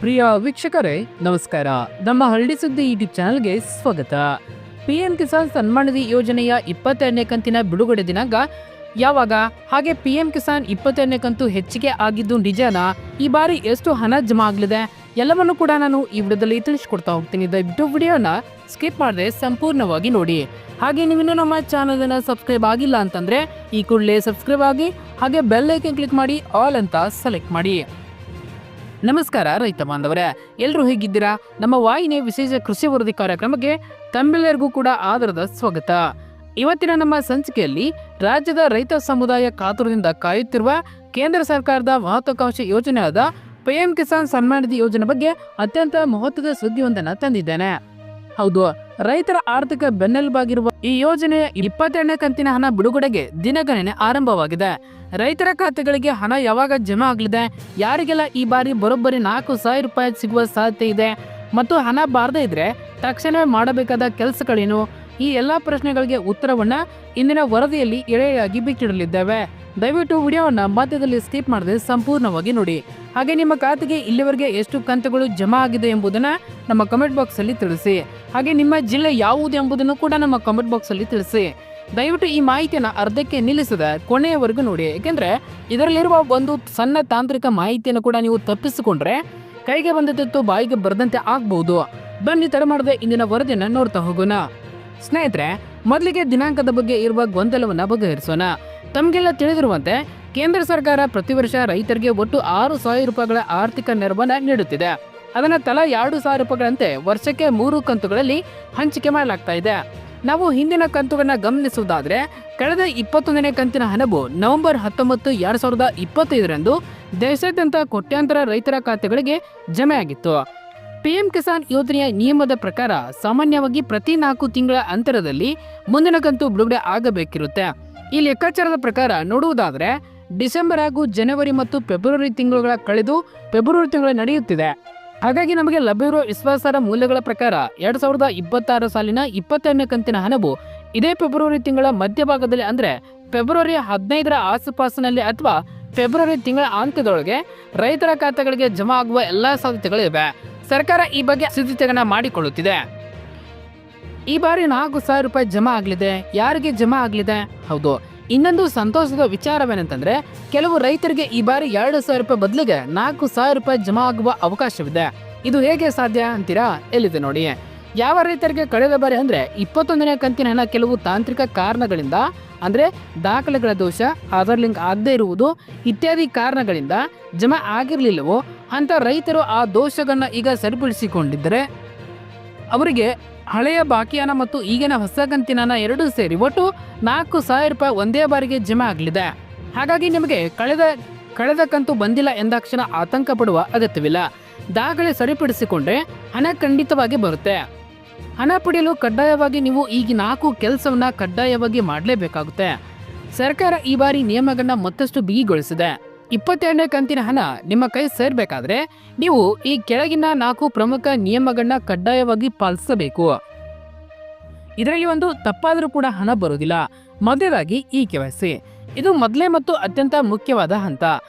ಪ್ರಿಯ ವೀಕ್ಷಕರೇ ನಮಸ್ಕಾರ. ನಮ್ಮ ಹಳ್ಳಿ ಸುದ್ದಿ ಯೂಟ್ಯೂಬ್ ಚಾನಲ್ಗೆ ಸ್ವಾಗತ. ಪಿಎಂ ಕಿಸಾನ್ ಸನ್ಮಾನ್ ನಿಧಿ ಯೋಜನೆಯ 22ನೇ ಕಂತಿನ ಬಿಡುಗಡೆ ದಿನಾಂಕ ಯಾವಾಗ, ಹಾಗೆ ಪಿಎಂ ಕಿಸಾನ್ 22ನೇ ಕಂತು ಹೆಚ್ಚಿಗೆ ಆಗಿದ್ದು ನಿಜನಾ, ಈ ಬಾರಿ ಎಷ್ಟು ಹಣ ಜಮಾ ಆಗಲಿದೆ ಎಲ್ಲವನ್ನು ಕೂಡ ನಾನು ಈ ವಿಡಿಯೋದಲ್ಲಿ ತಿಳಿಸ್ಕೊಡ್ತಾ ಹೋಗ್ತೀನಿ. ದಯವಿಟ್ಟು ವಿಡಿಯೋನ ಸ್ಕಿಪ್ ಮಾಡದೆ ಸಂಪೂರ್ಣವಾಗಿ ನೋಡಿ. ಹಾಗೆ ನೀವಿನ್ನೂ ನಮ್ಮ ಚಾನಲನ್ನು ಸಬ್ಸ್ಕ್ರೈಬ್ ಆಗಿಲ್ಲ ಅಂತಂದ್ರೆ ಈ ಕೂಡಲೇ ಸಬ್ಸ್ಕ್ರೈಬ್ ಆಗಿ, ಹಾಗೆ ಬೆಲ್ ಐಕನ್ ಕ್ಲಿಕ್ ಮಾಡಿ ಆಲ್ ಅಂತ ಸೆಲೆಕ್ಟ್ ಮಾಡಿ. ನಮಸ್ಕಾರ ರೈತ ಬಾಂಧವರೇ, ಎಲ್ಲರೂ ಹೇಗಿದ್ದೀರಾ? ನಮ್ಮ ವಾಹಿನಿಯ ವಿಶೇಷ ಕೃಷಿ ವರದಿ ಕಾರ್ಯಕ್ರಮಕ್ಕೆ ತಮ್ಮೆಲ್ಲರಿಗೂ ಕೂಡ ಆದರದ ಸ್ವಾಗತ. ಇವತ್ತಿನ ನಮ್ಮ ಸಂಚಿಕೆಯಲ್ಲಿ ರಾಜ್ಯದ ರೈತ ಸಮುದಾಯ ಕಾತುರದಿಂದ ಕಾಯುತ್ತಿರುವ ಕೇಂದ್ರ ಸರ್ಕಾರದ ಮಹತ್ವಾಕಾಂಕ್ಷಿ ಯೋಜನೆಯಾದ ಪಿಎಂ ಕಿಸಾನ್ ಸನ್ಮಾನ್ ನಿಧಿ ಯೋಜನೆ ಬಗ್ಗೆ ಅತ್ಯಂತ ಮಹತ್ವದ ಸುದ್ದಿಯೊಂದನ್ನು ತಂದಿದ್ದೇನೆ. ಹೌದು, ರೈತರ ಆರ್ಥಿಕ ಬೆನ್ನೆಲುಬಾಗಿರುವ ಈ ಯೋಜನೆಯ 22ನೇ ಕಂತಿನ ಹಣ ಬಿಡುಗಡೆಗೆ ದಿನಗಣನೆ ಆರಂಭವಾಗಿದೆ. ರೈತರ ಖಾತೆಗಳಿಗೆ ಹಣ ಯಾವಾಗ ಜಮಾ ಆಗಲಿದೆ, ಯಾರಿಗೆಲ್ಲ ಈ ಬಾರಿ ಬರೋಬ್ಬರಿ 4,000 ರೂಪಾಯಿ ಸಿಗುವ ಸಾಧ್ಯತೆ ಇದೆ, ಮತ್ತು ಹಣ ಬಾರದೇ ಇದ್ರೆ ತಕ್ಷಣವೇ ಮಾಡಬೇಕಾದ ಕೆಲಸಗಳೇನು, ಈ ಎಲ್ಲಾ ಪ್ರಶ್ನೆಗಳಿಗೆ ಉತ್ತರವನ್ನ ಇಂದಿನ ವರದಿಯಲ್ಲಿ ಎಳೆಯಾಗಿ ಬಿಚ್ಚಿಡಲಿದ್ದೇವೆ. ದಯವಿಟ್ಟು ವಿಡಿಯೋವನ್ನ ಮಧ್ಯದಲ್ಲಿ ಸ್ಕಿಪ್ ಮಾಡದೆ ಸಂಪೂರ್ಣವಾಗಿ ನೋಡಿ. ಹಾಗೆ ನಿಮ್ಮ ಖಾತೆಗೆ ಇಲ್ಲಿವರೆಗೆ ಎಷ್ಟು ಕಂತುಗಳು ಜಮಾ ಆಗಿದೆ ಎಂಬುದನ್ನ ನಮ್ಮ ಕಮೆಂಟ್ ಬಾಕ್ಸ್ ಅಲ್ಲಿ ತಿಳಿಸಿ. ಹಾಗೆ ನಿಮ್ಮ ಜಿಲ್ಲೆ ಯಾವುದು ಎಂಬುದನ್ನು ಕೂಡ ನಮ್ಮ ಕಮೆಂಟ್ ಬಾಕ್ಸ್ ಅಲ್ಲಿ ತಿಳಿಸಿ. ದಯವಿಟ್ಟು ಈ ಮಾಹಿತಿಯನ್ನ ಅರ್ಧಕ್ಕೆ ನಿಲ್ಲಿಸದೆ ಕೊನೆಯವರೆಗೂ ನೋಡಿ, ಏಕೆಂದ್ರೆ ಇದರಲ್ಲಿರುವ ಒಂದು ಸಣ್ಣ ತಾಂತ್ರಿಕ ಮಾಹಿತಿಯನ್ನು ಕೂಡ ನೀವು ತಪ್ಪಿಸಿಕೊಂಡ್ರೆ ಕೈಗೆ ಬಂದದ್ದು ಬಾಯಿಗೆ ಬರದಂತೆ ಆಗ್ಬಹುದು. ಬನ್ನಿ ತಡ ಮಾಡದೆ ಇಂದಿನ ವರದಿಯನ್ನ ನೋಡ್ತಾ ಹೋಗೋಣ. ಸ್ನೇಹಿತರೆ, ಮೊದಲಿಗೆ ದಿನಾಂಕದ ಬಗ್ಗೆ ಇರುವ ಗೊಂದಲವನ್ನ ಬಗೆಹರಿಸೋಣ. ತಮಗೆಲ್ಲ ತಿಳಿದಿರುವಂತೆ ಕೇಂದ್ರ ಸರ್ಕಾರ ಪ್ರತಿ ವರ್ಷ ರೈತರಿಗೆ ಒಟ್ಟು 6,000 ರೂಪಾಯಿಗಳ ಆರ್ಥಿಕ ನೆರವನ್ನ ನೀಡುತ್ತಿದೆ. ಅದನ್ನ ತಲಾ 2,000 ರೂಪಾಯಿಗಳಂತೆ ವರ್ಷಕ್ಕೆ 3 ಕಂತುಗಳಲ್ಲಿ ಹಂಚಿಕೆ ಮಾಡಲಾಗ್ತಾ ಇದೆ. ನಾವು ಹಿಂದಿನ ಕಂತುಗಳನ್ನ ಗಮನಿಸುವುದಾದ್ರೆ, ಕಳೆದ 21ನೇ ಕಂತಿನ ಹಣವು ನವೆಂಬರ್ 19, 2025ರಂದು ದೇಶಾದ್ಯಂತ ಕೋಟ್ಯಾಂತರ ರೈತರ ಖಾತೆಗಳಿಗೆ ಜಮೆಯಾಗಿತ್ತು. ಪಿಎಂ ಕಿಸಾನ್ ಯೋಜನೆಯ ನಿಯಮದ ಪ್ರಕಾರ ಸಾಮಾನ್ಯವಾಗಿ ಪ್ರತಿ 4 ತಿಂಗಳ ಅಂತರದಲ್ಲಿ ಮುಂದಿನ ಕಂತು ಬಿಡುಗಡೆ ಆಗಬೇಕಿರುತ್ತೆ. ಈ ಲೆಕ್ಕಾಚಾರದ ಪ್ರಕಾರ ನೋಡುವುದಾದ್ರೆ ಡಿಸೆಂಬರ್ ಹಾಗೂ ಜನವರಿ ಮತ್ತು ಫೆಬ್ರವರಿ ತಿಂಗಳುಗಳ ಕಳೆದು ಫೆಬ್ರವರಿ ತಿಂಗಳು ನಡೆಯುತ್ತಿದೆ. ಹಾಗಾಗಿ ನಮಗೆ ಲಭ್ಯವಿರುವ ವಿಶ್ವಾಸಾರ್ಹ ಮೂಲಗಳ ಪ್ರಕಾರ 2026 ಸಾಲಿನ 22ನೇ ಕಂತಿನ ಹಣವು ಇದೇ ಫೆಬ್ರವರಿ ತಿಂಗಳ ಮಧ್ಯಭಾಗದಲ್ಲಿ, ಅಂದ್ರೆ ಫೆಬ್ರವರಿ 15ರ ಆಸುಪಾಸಿನಲ್ಲಿ ಅಥವಾ ಫೆಬ್ರವರಿ ತಿಂಗಳ ಅಂತ್ಯದೊಳಗೆ ರೈತರ ಖಾತೆಗಳಿಗೆ ಜಮಾ ಆಗುವ ಎಲ್ಲಾ ಸಾಧ್ಯತೆಗಳಿವೆ. ಸರ್ಕಾರ ಈ ಬಗ್ಗೆ ಸಿದ್ಧತೆಗಳನ್ನ ಮಾಡಿಕೊಳ್ಳುತ್ತಿದೆ. ಈ ಬಾರಿ 4,000 ರೂಪಾಯಿ ಜಮಾ ಆಗಲಿದೆ. ಯಾರಿಗೆ ಜಮಾ ಆಗಲಿದೆ? ಹೌದು, ಇನ್ನೊಂದು ಸಂತೋಷದ ವಿಚಾರವೇನಂತಂದ್ರೆ, ಕೆಲವು ರೈತರಿಗೆ ಈ ಬಾರಿ 2,000 ರೂಪಾಯಿ ಬದಲಿಗೆ 4,000 ರೂಪಾಯಿ ಜಮಾ ಆಗುವ ಅವಕಾಶವಿದೆ. ಇದು ಹೇಗೆ ಸಾಧ್ಯ ಅಂತೀರಾ? ಎಲ್ಲಿದೆ ನೋಡಿ. ಯಾವ ರೈತರಿಗೆ ಕಳೆದ ಬಾರಿ ಅಂದ್ರೆ 21ನೇ ಕಂತಿನ ಹಣ ಕೆಲವು ತಾಂತ್ರಿಕ ಕಾರಣಗಳಿಂದ, ಅಂದ್ರೆ ದಾಖಲೆಗಳ ದೋಷ, ಆಧಾರ್ ಲಿಂಕ್ ಆಗದೆ ಇರುವುದು ಇತ್ಯಾದಿ ಕಾರಣಗಳಿಂದ ಜಮಾ ಆಗಿರ್ಲಿಲ್ಲವೋ ಅಂತ ರೈತರು ಆ ದೋಷಗಳನ್ನ ಈಗ ಸರಿಪಡಿಸಿಕೊಂಡಿದ್ದರೆ ಅವರಿಗೆ ಹಳೆಯ ಬಾಕಿ ಹಣ ಮತ್ತು ಈಗಿನ ಹೊಸ ಕಂತಿನ ಹಣ ಎರಡೂ ಸೇರಿ ಒಟ್ಟು 4,000 ರೂಪಾಯಿ ಒಂದೇ ಬಾರಿಗೆ ಜಮಾ ಆಗಲಿದೆ. ಹಾಗಾಗಿ ನಿಮಗೆ ಕಳೆದ ಕಂತು ಬಂದಿಲ್ಲ ಎಂದಾಕ್ಷಣ ಆತಂಕ ಪಡುವ ಅಗತ್ಯವಿಲ್ಲ. ದಾಖಲೆ ಸರಿಪಡಿಸಿಕೊಂಡ್ರೆ ಹಣ ಖಂಡಿತವಾಗಿ ಬರುತ್ತೆ. ಹಣ ಪಡೆಯಲು ಕಡ್ಡಾಯವಾಗಿ ನೀವು ಈಗ 4 ಕೆಲಸವನ್ನ ಕಡ್ಡಾಯವಾಗಿ ಮಾಡಲೇಬೇಕಾಗುತ್ತೆ. ಸರ್ಕಾರ ಈ ಬಾರಿ ನಿಯಮಗಳನ್ನ ಮತ್ತಷ್ಟು ಬಿಗಿಗೊಳಿಸಿದೆ. 22ನೇ ಕಂತಿನ ಹಣ ನಿಮ್ಮ ಕೈ ಸೇರ್ಬೇಕಾದ್ರೆ ನೀವು ಈ ಕೆಳಗಿನ 4 ಪ್ರಮುಖ ನಿಯಮಗಳನ್ನ ಕಡ್ಡಾಯವಾಗಿ ಪಾಲಿಸಬೇಕು. ಇದರಲ್ಲಿ ಒಂದು ತಪ್ಪಾದರೂ ಕೂಡ ಹಣ ಬರುವುದಿಲ್ಲ. ಮೊದಲಾಗಿ ಈ KYC. ಇದು ಮೊದಲೇ ಮತ್ತು ಅತ್ಯಂತ ಮುಖ್ಯವಾದ ಹಂತ.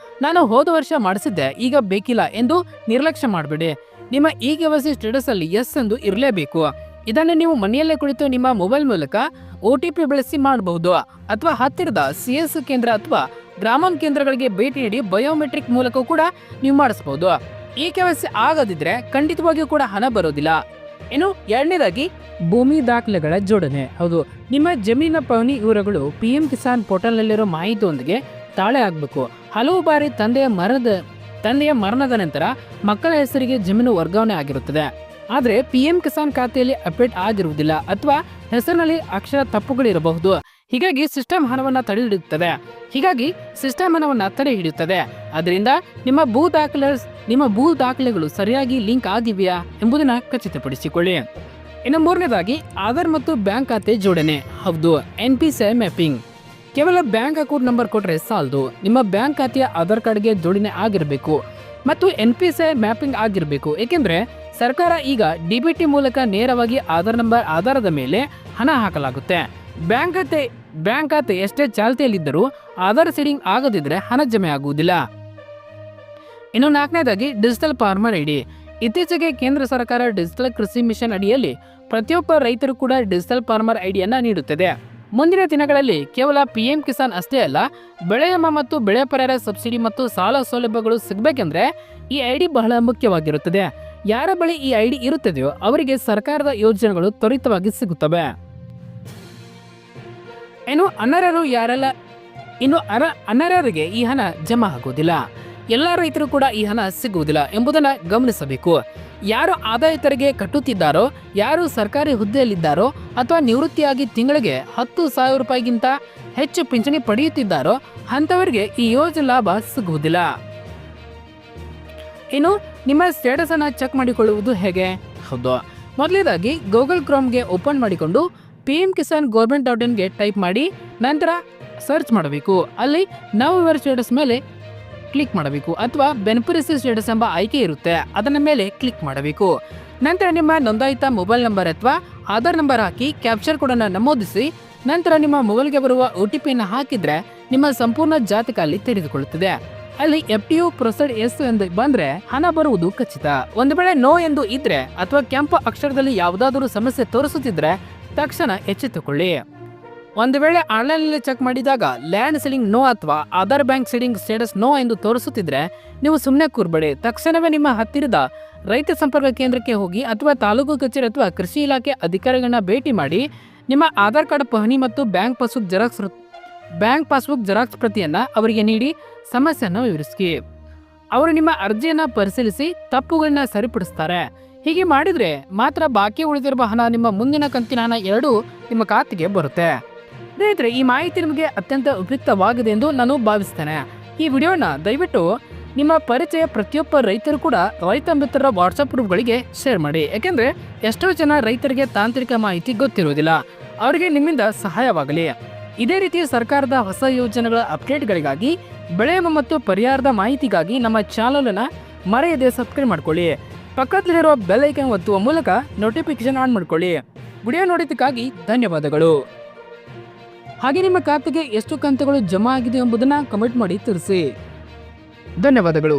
ನಾನು ಹೋದ ವರ್ಷ ಮಾಡಿಸಿದ್ದೆ, ಈಗ ಬೇಕಿಲ್ಲ ಎಂದು ನಿರ್ಲಕ್ಷ್ಯ ಮಾಡಬೇಡಿ. ನಿಮ್ಮ ಈ KYC ಸ್ಟೇಟಸ್ ಅಲ್ಲಿ ಎಸ್ ಎಂದು ಇರಲೇಬೇಕು. ಇದನ್ನು ನೀವು ಮನೆಯಲ್ಲೇ ಕುಳಿತು ನಿಮ್ಮ ಮೊಬೈಲ್ ಮೂಲಕ OTP ಬಳಸಿ ಮಾಡಬಹುದು, ಅಥವಾ ಹತ್ತಿರದ CS ಕೇಂದ್ರ ಅಥವಾ ಗ್ರಾಮೀಣ ಕೇಂದ್ರಗಳಿಗೆ ಭೇಟಿ ನೀಡಿ ಬಯೋಮೆಟ್ರಿಕ್ ಮೂಲಕ ಕೂಡ ನೀವು ಮಾಡಿಸಬಹುದು. ಈ KYC ಆಗದಿದ್ರೆ ಖಂಡಿತವಾಗಿಯೂ ಕೂಡ ಹಣ ಬರೋದಿಲ್ಲ. ಇನ್ನು ಎರಡನೇದಾಗಿ ಭೂಮಿ ದಾಖಲೆಗಳ ಜೋಡಣೆ. ಹೌದು, ನಿಮ್ಮ ಜಮೀನಿನ ಪಹಣಿ ವಿವರಗಳು ಪಿಎಂ ಕಿಸಾನ್ ಪೋರ್ಟಲ್ನಲ್ಲಿರೋ ಮಾಹಿತಿಯೊಂದಿಗೆ ತಾಳೆ ಆಗಬೇಕು. ಹಲವು ಬಾರಿ ತಂದೆಯ ಮರಣದ ನಂತರ ಮಕ್ಕಳ ಹೆಸರಿಗೆ ಜಮೀನು ವರ್ಗಾವಣೆ ಆಗಿರುತ್ತದೆ, ಆದರೆ ಪಿಎಂ ಕಿಸಾನ್ ಖಾತೆಯಲ್ಲಿ ಅಪ್ಡೇಟ್ ಆಗಿರುವುದಿಲ್ಲ ಅಥವಾ ಹೆಸರಿನಲ್ಲಿ ಅಕ್ಷರ ತಪ್ಪುಗಳಿರಬಹುದು. ಹೀಗಾಗಿ ಸಿಸ್ಟಮ್ ಹಣವನ್ನ ತಡೆ ಹಿಡಿಯುತ್ತದೆ. ಅದರಿಂದ ನಿಮ್ಮ ಭೂ ದಾಖಲೆಗಳು ಸರಿಯಾಗಿ ಲಿಂಕ್ ಆಗಿವೆಯಾ ಎಂಬುದನ್ನು ಖಚಿತಪಡಿಸಿಕೊಳ್ಳಿ. ಇನ್ನು ಮೂರನೇದಾಗಿ ಆಧಾರ್ ಮತ್ತು ಬ್ಯಾಂಕ್ ಖಾತೆ ಜೋಡಣೆ. ಹೌದು, NPCI ಮ್ಯಾಪಿಂಗ್. ಕೇವಲ ಬ್ಯಾಂಕ್ ಅಕೌಂಟ್ ನಂಬರ್ ಕೊಟ್ಟರೆ ಸಾಲದು. ನಿಮ್ಮ ಬ್ಯಾಂಕ್ ಖಾತೆಯ ಆಧಾರ್ ಕಾರ್ಡ್ಗೆ ಜೋಡಣೆ ಆಗಿರಬೇಕು ಮತ್ತು NPCI ಮ್ಯಾಪಿಂಗ್ ಆಗಿರಬೇಕು. ಏಕೆಂದ್ರೆ ಸರ್ಕಾರ ಈಗ DBT ಮೂಲಕ ನೇರವಾಗಿ ಆಧಾರ್ ನಂಬರ್ ಆಧಾರದ ಮೇಲೆ ಹಣ ಹಾಕಲಾಗುತ್ತೆ. ಬ್ಯಾಂಕ್ ಖಾತೆ ಎಷ್ಟೇ ಚಾಲ್ತಿಯಲ್ಲಿದ್ದರೂ ಆಧಾರ್ ಸೀಡಿಂಗ್ ಆಗದಿದ್ರೆ ಹಣ ಜಮೆ ಆಗುವುದಿಲ್ಲ. ಇನ್ನು ನಾಲ್ಕನೇದಾಗಿ ಡಿಜಿಟಲ್ ಫಾರ್ಮರ್ ID. ಇತ್ತೀಚೆಗೆ ಕೇಂದ್ರ ಸರ್ಕಾರ ಡಿಜಿಟಲ್ ಕೃಷಿ ಮಿಷನ್ ಅಡಿಯಲ್ಲಿ ಪ್ರತಿಯೊಬ್ಬ ರೈತರು ಕೂಡ ಡಿಜಿಟಲ್ ಫಾರ್ಮರ್ ಐಡಿಯನ್ನ ನೀಡುತ್ತದೆ. ಮುಂದಿನ ದಿನಗಳಲ್ಲಿ ಕೇವಲ ಪಿಎಂ ಕಿಸಾನ್ ಅಷ್ಟೇ ಅಲ್ಲ, ಬೆಳೆ ವಿಮಾ ಮತ್ತು ಬೆಳೆ ಪರಿಹಾರ ಸಬ್ಸಿಡಿ ಮತ್ತು ಸಾಲ ಸೌಲಭ್ಯಗಳು ಸಿಗಬೇಕೆಂದ್ರೆ ಈ ಐಡಿ ಬಹಳ ಮುಖ್ಯವಾಗಿರುತ್ತದೆ. ಯಾರ ಬಳಿ ಈ ಐಡಿ ಇರುತ್ತದೆಯೋ ಅವರಿಗೆ ಸರ್ಕಾರದ ಯೋಜನೆಗಳು ತ್ವರಿತವಾಗಿ ಸಿಗುತ್ತವೆ. ಅನರ್ಹರಿಗೆ ಈ ಹಣ ಜಮಾ ಆಗುವುದಿಲ್ಲ. ಎಲ್ಲ ರೈತರು ಕೂಡ ಈ ಹಣ ಸಿಗುವುದಿಲ್ಲ ಎಂಬುದನ್ನು ಗಮನಿಸಬೇಕು. ಯಾರು ಆದಾಯ ತೆರಿಗೆ ಕಟ್ಟುತ್ತಿದ್ದಾರೋ, ಯಾರು ಸರ್ಕಾರಿ ಹುದ್ದೆಯಲ್ಲಿದ್ದಾರೋ ಅಥವಾ ನಿವೃತ್ತಿಯಾಗಿ ತಿಂಗಳಿಗೆ 10,000 ರೂಪಾಯಿಗಿಂತ ಹೆಚ್ಚು ಪಿಂಚಣಿ ಪಡೆಯುತ್ತಿದ್ದಾರೋ ಅಂಥವರಿಗೆ ಈ ಯೋಜನೆ ಲಾಭ ಸಿಗುವುದಿಲ್ಲ. ಇನ್ನು ನಿಮ್ಮ ಸ್ಟೇಟಸ್ ಅನ್ನು ಚೆಕ್ ಮಾಡಿಕೊಳ್ಳುವುದು ಹೇಗೆ? ಹೌದು, ಮೊದಲನೇದಾಗಿ ಗೂಗಲ್ ಕ್ರೋಮ್ಗೆ ಓಪನ್ ಮಾಡಿಕೊಂಡು pmkisan.gov.in ಟೈಪ್ ಮಾಡಿ ನಂತರ ಸರ್ಚ್ ಮಾಡಬೇಕು. ಅಲ್ಲಿ ನಾವು ಯುವರ್ ಸ್ಟೇಟಸ್ ಮೇಲೆ ಕ್ಲಿಕ್ ಮಾಡಬೇಕು ಅಥವಾ ಬೆನಿಫಿಷರಿ ಸ್ಟೇಟಸ್ ಎಂಬ ಆಯ್ಕೆ ಇರುತ್ತೆ, ಅದನ್ನ ಮೇಲೆ ಕ್ಲಿಕ್ ಮಾಡಬೇಕು. ನಂತರ ನಿಮ್ಮ ನೋಂದಾಯಿತ ಮೊಬೈಲ್ ನಂಬರ್ ಅಥವಾ ಆಧಾರ್ ನಂಬರ್ ಹಾಕಿ ಕ್ಯಾಪ್ಚರ್ ಕೋಡನ್ನು ನಮೂದಿಸಿ ನಂತರ ನಿಮ್ಮ ಮೊಬೈಲ್ಗೆ ಬರುವ OTP ಹಾಕಿದ್ರೆ ನಿಮ್ಮ ಸಂಪೂರ್ಣ ಜಾತಕ ಅಲ್ಲಿ ತೆರೆದುಕೊಳ್ಳುತ್ತದೆ. ಅಲ್ಲಿ FTU ಪ್ರೊಸೆಡ್ ಎಸ್ ಎಂದು ಬಂದ್ರೆ ಹಣ ಬರುವುದು ಖಚಿತ. ಒಂದು ವೇಳೆ ನೋ ಎಂದು ಇದ್ರೆ ಅಥವಾ ಕೆಂಪು ಅಕ್ಷರದಲ್ಲಿ ಯಾವುದಾದರೂ ಸಮಸ್ಯೆ ತೋರಿಸುತ್ತಿದ್ರೆ ತಕ್ಷಣ ಎಚ್ಚೆತ್ತುಕೊಳ್ಳಿ. ಒಂದು ವೇಳೆ ಆನ್ಲೈನ್ನಲ್ಲಿ ಚೆಕ್ ಮಾಡಿದಾಗ ಲ್ಯಾಂಡ್ ಸೀಲಿಂಗ್ ನೋ ಅಥವಾ Aadhaar bank seeding status no ಎಂದು ತೋರಿಸುತ್ತಿದ್ರೆ ನೀವು ಸುಮ್ಮನೆ ಕೂರ್ಬೇಡಿ. ತಕ್ಷಣವೇ ನಿಮ್ಮ ಹತ್ತಿರದ ರೈತ ಸಂಪರ್ಕ ಕೇಂದ್ರಕ್ಕೆ ಹೋಗಿ ಅಥವಾ ತಾಲೂಕು ಕಚೇರಿ ಅಥವಾ ಕೃಷಿ ಇಲಾಖೆ ಅಧಿಕಾರಿಗಳನ್ನ ಭೇಟಿ ಮಾಡಿ ನಿಮ್ಮ ಆಧಾರ್ ಕಾರ್ಡ್ ಪಹಣಿ ಮತ್ತು ಬ್ಯಾಂಕ್ ಪಾಸ್ಬುಕ್ ಜೆರಾಕ್ಸ್ ಪ್ರತಿಯನ್ನ ಅವರಿಗೆ ನೀಡಿ ಸಮಸ್ಯೆಯನ್ನು ವಿವರಿಸಿ. ಅವರು ನಿಮ್ಮ ಅರ್ಜಿಯನ್ನ ಪರಿಶೀಲಿಸಿ ತಪ್ಪುಗಳನ್ನ ಸರಿಪಡಿಸ್ತಾರೆ. ಹೀಗೆ ಮಾಡಿದ್ರೆ ಮಾತ್ರ ಬಾಕಿ ಉಳಿದಿರುವ ಹಣ ನಿಮ್ಮ ಮುಂದಿನ ಕಂತಿನ ಹಣ ಎರಡೂ ನಿಮ್ಮ ಖಾತೆಗೆ ಬರುತ್ತೆ. ಸ್ನೇಹಿತರೆ, ಈ ಮಾಹಿತಿ ನಿಮಗೆ ಅತ್ಯಂತ ಉಪಯುಕ್ತವಾಗಿದೆ ಎಂದು ನಾನು ಭಾವಿಸ್ತೇನೆ. ಈ ವಿಡಿಯೋನ ದಯವಿಟ್ಟು ನಿಮ್ಮ ಪರಿಚಯ ಪ್ರತಿಯೊಬ್ಬ ರೈತರು ಕೂಡ ರೈತ ಮಿತ್ರರ ವಾಟ್ಸಪ್ ಗ್ರೂಪ್ಗಳಿಗೆ ಶೇರ್ ಮಾಡಿ. ಯಾಕೆಂದ್ರೆ ಎಷ್ಟೋ ಜನ ರೈತರಿಗೆ ತಾಂತ್ರಿಕ ಮಾಹಿತಿ ಗೊತ್ತಿರುವುದಿಲ್ಲ, ಅವರಿಗೆ ನಿಮ್ಮಿಂದ ಸಹಾಯವಾಗಲಿ. ಇದೇ ರೀತಿ ಸರ್ಕಾರದ ಹೊಸ ಯೋಜನೆಗಳ ಅಪ್ಡೇಟ್ಗಳಿಗಾಗಿ, ಬೆಳೆ ಮತ್ತು ಪರಿಹಾರದ ಮಾಹಿತಿಗಾಗಿ ನಮ್ಮ ಚಾನಲನ್ನು ಮರೆಯದೆ ಸಬ್ಸ್ಕ್ರೈಬ್ ಮಾಡ್ಕೊಳ್ಳಿ. ಪಕ್ಕದಲ್ಲಿರುವ ಬೆಲ್ ಐಕಾನ್ ಒತ್ತುವ ಮೂಲಕ ನೋಟಿಫಿಕೇಶನ್ ಆನ್ ಮಾಡ್ಕೊಳ್ಳಿ. ವಿಡಿಯೋ ನೋಡಿದ್ದಕ್ಕಾಗಿ ಧನ್ಯವಾದಗಳು. ಹಾಗೆ ನಿಮ್ಮ ಖಾತೆಗೆ ಎಷ್ಟು ಕಂತುಗಳು ಜಮಾ ಆಗಿದೆ ಎಂಬುದನ್ನು ಕಮೆಂಟ್ ಮಾಡಿ ತಿಳಿಸಿ. ಧನ್ಯವಾದಗಳು.